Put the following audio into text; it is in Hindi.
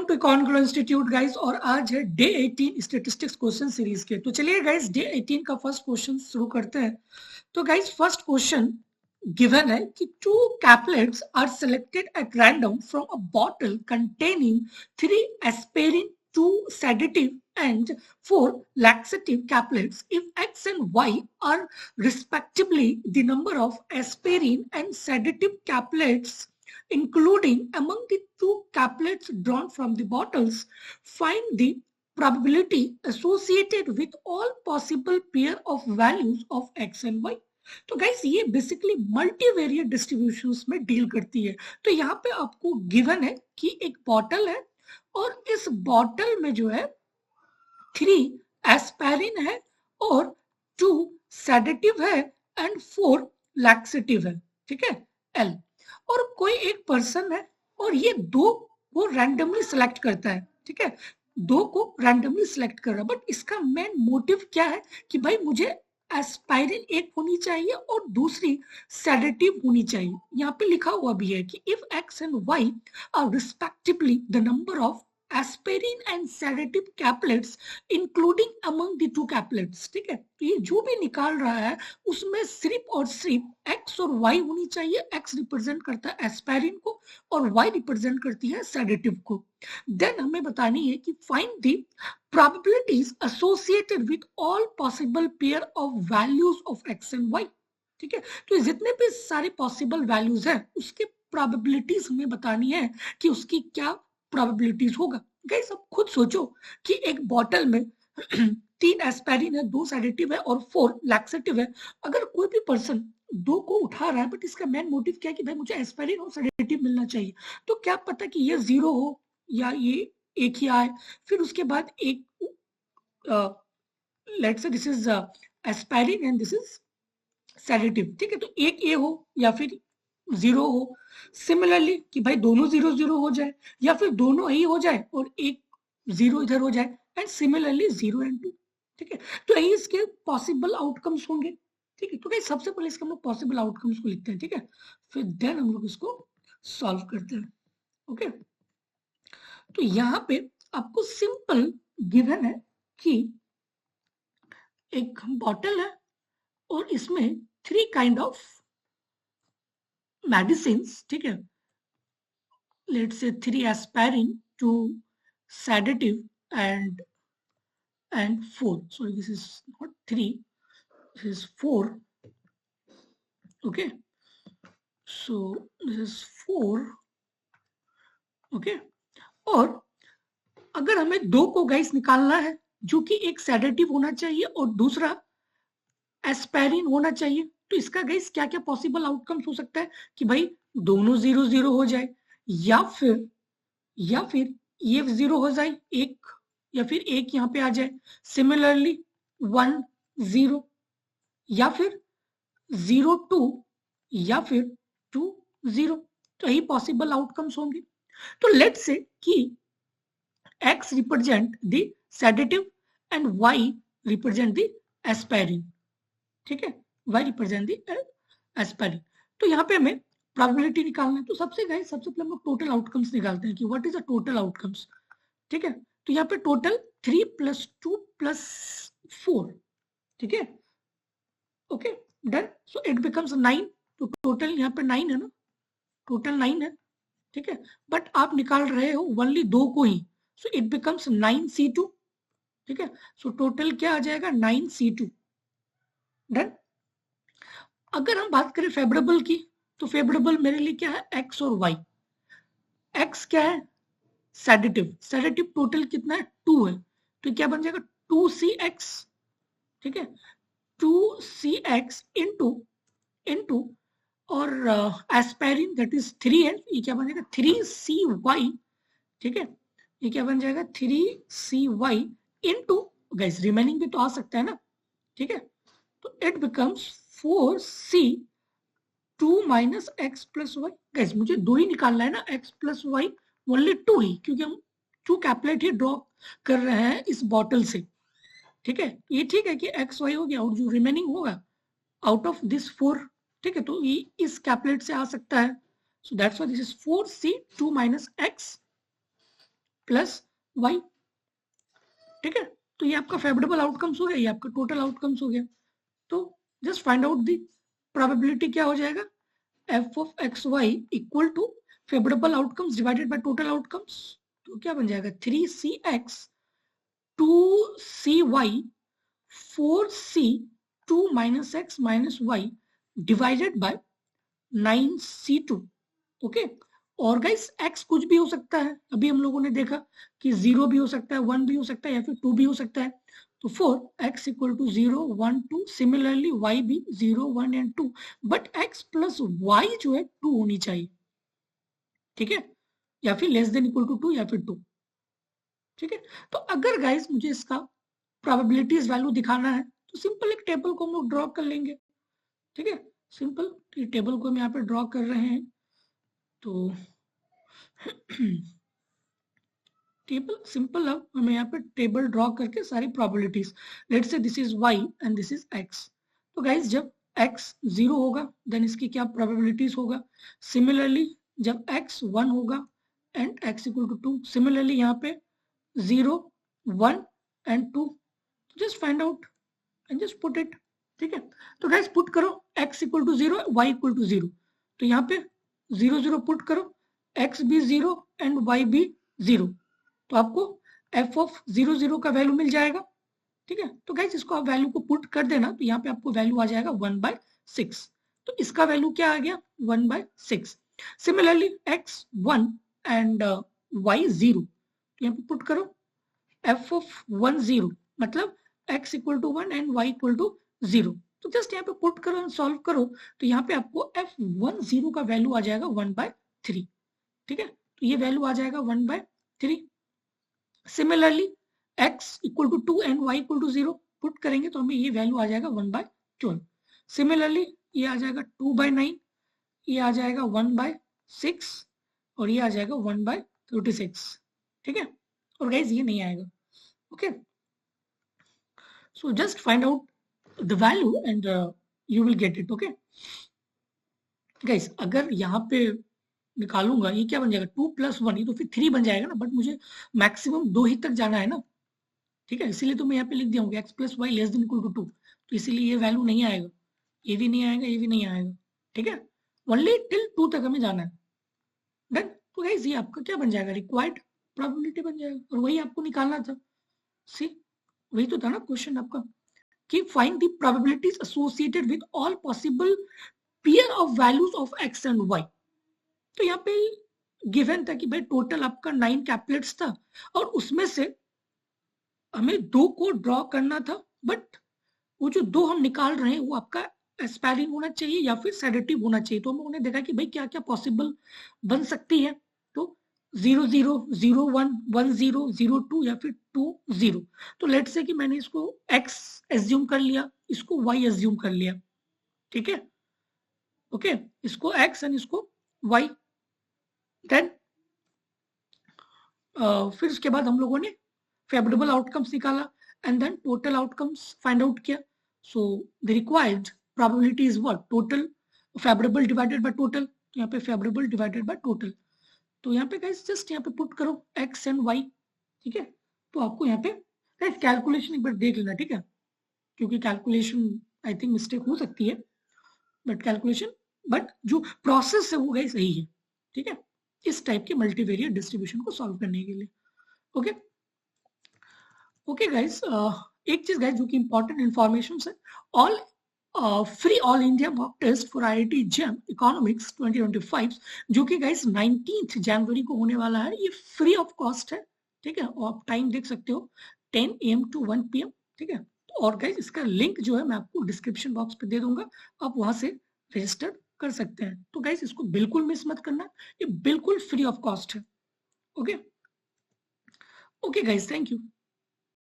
Welcome to economical institute guys. और आज है डे 18 स्टैटिस्टिक्स क्वेश्चन सीरीज के। तो चलिए गाइस डे 18 का फर्स्ट क्वेश्चन शुरू करते हैं। तो गाइस फर्स्ट क्वेश्चन गिवन है कि 2 caplets are selected at random from a bottle containing 3 aspirin, 2 sedative and 4 laxative caplets if X and Y are respectively the number of aspirin and sedative caplets including among the 2 caplets drawn from the bottles. Find the probability associated with all possible pair of values of X and Y. तो गाइस ये बेसिकली मल्टीवेरिएट डिस्ट्रीब्यूशंस में डील करती है। तो यहाँ पे आपको गिवन है कि एक बॉटल है और इस बॉटल में जो है 3 एस्पायरिन है और 2 सेडेटिव है एंड 4 लैक्सेटिव है, ठीक है, एल। और कोई एक पर्सन है और ये 2 को रैंडमली सिलेक्ट करता है, ठीक है, 2 को रैंडमली सिलेक्ट कर रहा है। बट इसका मेन मोटिव क्या है कि भाई मुझे एस्पायरिन एक होनी चाहिए और दूसरी सेडेटिव होनी चाहिए। यहाँ पे लिखा हुआ भी है कि if x and y are respectively the number of aspirin and sedative caplets including among the 2 caplets, ठीक है। तो ये जो भी निकाल रहा है उसमें सिर्फ और सिर्फ एक्स और वाई होनी चाहिए। एक्स रिप्रेजेंट करता है एस्पिरिन को और वाई रिप्रेजेंट करती है सेडेटिव को। देन हमें बतानी है कि find the probabilities associated with all possible pair of values of x and y, ठीक है। तो जितने भी सारे पॉसिबल वैल्यूज हैं उसके प्रोबेबिलिटीज हमें बतानी है कि उसकी क्या प्रोबेबिलिटीज होगा। गाइस अब खुद सोचो कि एक बॉटल में 3 एस्पायरिन है, 2 सेडेटिव है और 4 लैक्सेटिव है। अगर कोई भी पर्सन 2 को उठा रहा है बट इसका मेन मोटिव क्या है कि भाई मुझे एस्पायरिन और सेडेटिव मिलना चाहिए, तो क्या पता कि ये 0 हो या ये एक ही आए। फिर उसके बाद एक let's say this is एस्पायरिन and this is sedative, ठीक है, तो एक ए हो या फिर 0 हो। सिमिलरली कि भाई दोनों 0-0 हो जाए या फिर दोनों ही हो जाए और एक 0 इधर हो जाए, एंड सिमिलरली 0 and 2, ठीक है। तो यही इसके पॉसिबल आउटकम्स होंगे, ठीक है। तो भाई सबसे पहले इसके हम लोग पॉसिबल आउटकम्स को लिखते हैं, ठीक है, फिर देन हम लोग इसको सॉल्व करते हैं, ओके। तो यहाँ पे आपको सिंपल गिवन है कि एक बॉटल है और इसमें 3 काइंड ऑफ मेडिसिन्स, ठीक है, let's say 3 एस्पायरिन, 2 sedative and 4, sorry this is not 3, this is 4, okay, so this is 4, okay। और अगर हमें 2 को गाइस निकालना है जो कि एक सेडेटिव होना चाहिए और दूसरा एस्पायरिन होना चाहिए, तो इसका गाइस क्या क्या पॉसिबल आउटकम्स हो सकता है कि भाई दोनों 0-0 हो जाए या फिर ये 0 हो जाए एक, या फिर एक यहाँ पे आ जाए, सिमिलरली 1-0 या फिर 0-2 या फिर 2-0, तो यही पॉसिबल आउटकम्स होंगे। तो लेट्स से कि x represent the sedative and y represent the एस्पायरिन, ठीक है, y रिप्रेजेंट द एस्पायरिन। तो यहाँ पे हमें प्रोबेबिलिटी निकालना है। तो सबसे पहले हम लोग टोटल आउटकम्स निकालते हैं कि what is the total outcomes, ठीक है। तो यहाँ पे टोटल 3 + 2 + 4, ठीक है, okay, done. So it becomes 9। तो टोटल यहाँ पे 9 है ना, टोटल 9 है, ठीक है, बट आप निकाल रहे हो ओनली 2 को ही, सो इट बिकम्स 9C2, ठीक है। सो टोटल क्या आ जाएगा 9C2, डन। अगर हम बात करें फेवरेबल की, तो फेवरेबल मेरे लिए क्या है, एक्स और वाई। एक्स क्या है, सेडेटिव, सेडेटिव टोटल कितना है 2 है, तो क्या बन जाएगा 2CX, ठीक है, 2CX इनटू और एस्पायरिन दैट इज 3N, ये क्या बन जाएगा 3CY, ठीक है, ये क्या बन जाएगा 3CY इनटू गाइस रिमेनिंग भी तो आ सकता है ना, ठीक है, तो it becomes 4C2 - X + Y। Guys मुझे 2 ही निकालना है ना, X + Y ओनली 2 ही, क्योंकि हम 2 कैप्लेट ही ड्रॉ कर रहे हैं इस बॉटल से, ठीक है। ये ठीक है कि XY हो गया और जो रिमेनिंग होगा आउट ऑफ दिस 4, ठीक है, तो ये इस कैप्लेट से आ सकता है। So that's why this is 4C2 - X plus Y, ठीक है। तो ये आपका फेवरेबल आउटकम्स हो गया, ये आपका टोटल आउटकम्स हो गया। तो just find out the probability, क्या हो जाएगा, F of X Y equal to favourable outcomes divided by total outcomes. तो क्या बन जाएगा, 3cx 2cy 4c 2 minus x minus y divided by 9c2। Okay, और गाइस x कुछ भी हो सकता है, अभी हम लोगों ने देखा कि 0 भी हो सकता है, 1 भी हो सकता है, या फिर 2 भी हो सकता है। तो 4x equal to 0 1 2, similarly y भी 0 1 and 2, but x plus y जो है 2 होनी चाहिए, ठीक है, या फिर लेस देन इक्वल टू 2 या फिर 2, ठीक है। तो अगर गाइस मुझे इसका प्रोबेबिलिटीज वैल्यू दिखाना है तो सिंपल एक टेबल को हम लोग ड्रॉ कर लेंगे, ठीक है। सिंपल टेबल को हम यहाँ पे ड्रॉ कर रहे हैं, तो टेबल सिंपल, अब हमें यहाँ पे टेबल ड्रॉ करके सारी probabilities, let's say this is y and this is x। तो गाइस जब x 0 होगा देन इसकी क्या प्रोबेबिलिटीज होगा, सिमिलरली जब x 1 होगा and x equal to 2, similarly यहाँ पे 0 1 and 2, just find out and just put it, ठीक है। तो गाइस पुट करो x equal to 0 y equal to 0, तो यहाँ पे 0 0 पुट करो, x भी 0 एंड y भी 0, तो आपको f ऑफ 0 0 का वैल्यू मिल जाएगा, ठीक है। तो गाइस इसको आप वैल्यू को पुट कर देना, तो यहाँ पे आपको वैल्यू आ जाएगा 1/6, तो इसका वैल्यू क्या आ गया 1/6। सिमिलरली x 1 एंड y 0, तो यहाँ पे पुट करो f ऑफ 1 0, मतलब x equal to 1 and y equal to 0, तो जस्ट यहाँ पे पुट करो एंड सॉल्व करो, तो यहाँ पे आपको f10 का वैल्यू आ जाएगा 1/3, ठीक है। तो ये वैल्यू आ जाएगा 1/3। Similarly x equal to 2 and y equal to 0 put करेंगे तो हमें ये वैल्यू आ जाएगा 1/12। सिमिलरली ये आ जाएगा 2/9, ये आ जाएगा 1/6 और ये आ जाएगा 1/36, ठीक है। और गाइज ये नहीं आएगा, okay. So just find out the value and you will get it, okay. Guys अगर यहाँ पे निकालूंगा ये क्या बन जाएगा 2 + 1, ये तो फिर 3 बन जाएगा ना, बट मुझे मैक्सिमम 2 ही तक जाना है ना, ठीक है। इसीलिए तो मैं यहाँ पे लिख दिया हूँ x + y less than equal to 2, तो इसीलिए ये वैल्यू नहीं आएगा, ये भी नहीं आएगा, ये भी नहीं आएगा, ठीक है। ओनली टिल 2 तक हमें जाना है, डन। तो गाइस ये आपका क्या बन जाएगा, रिक्वायर्ड प्रोबेबिलिटी बन जाएगा, और वही आपको निकालना था, सी वही तो था ना क्वेश्चन आपका, कि find the probabilities associated with all possible pair of values of x and y। तो यहाँ पे गिवन था कि भाई टोटल आपका 9 कैपलेट्स था और उसमें से हमें 2 को ड्रॉ करना था, बट वो जो 2 हम निकाल रहे हैं वो आपका एस्पायरिंग होना चाहिए या फिर सेडेटिव होना चाहिए। तो हम लोगों ने देखा कि भाई क्या क्या पॉसिबल बन सकती है, तो 0 0 0 1 1 0 0 2 या फिर 2 0। तो लेट से कि मैंने इसको x एज्यूम कर लिया, इसको y एज्यूम कर लिया, ठीक है, ओके, इसको x एंड इसको y। देन फिर उसके बाद हम लोगों ने फेवरेबल आउटकम्स निकाला and then total outcomes find out किया। So the required probability is what, total favourable divided by total, तो यहाँ पे फेवरेबल डिवाइडेड बाय टोटल, तो यहाँ पे गाइस जस्ट यहाँ पे पुट करो x एंड y, ठीक है। तो आपको यहाँ पे गाइस कैलकुलेशन एक बार देख लेना, ठीक है, क्योंकि कैलकुलेशन आई थिंक मिस्टेक हो सकती है, बट जो प्रोसेस है वो गाइस सही है, ठीक है, इस टाइप के मल्टीवेरिएट डिस्ट्रीब्यूशन को सॉल्व करने के लिए, ओके। ओके गाइस, एक चीज गाइस जो कि इंपॉर्टेंट इंफॉर्मेशन है, all free all India mock test for IIT JEM economics 2025 जो कि गाइस 19 जनवरी को होने वाला है, ये फ्री ऑफ कॉस्ट है, ठीक है, और आप टाइम देख सकते हो 10 AM to 1 PM, ठीक है। और गाइस इसका लिंक जो है मैं आपको डिस्क्रिप्शन बॉक्स पे दे दूंगा, आप वहां से रजिस्टर कर सकते हैं। तो गाइस इसको बिल्कुल मिस मत करना, ये बिल्कुल फ्री ऑफ कॉस्ट है, okay. Okay guys, thank you.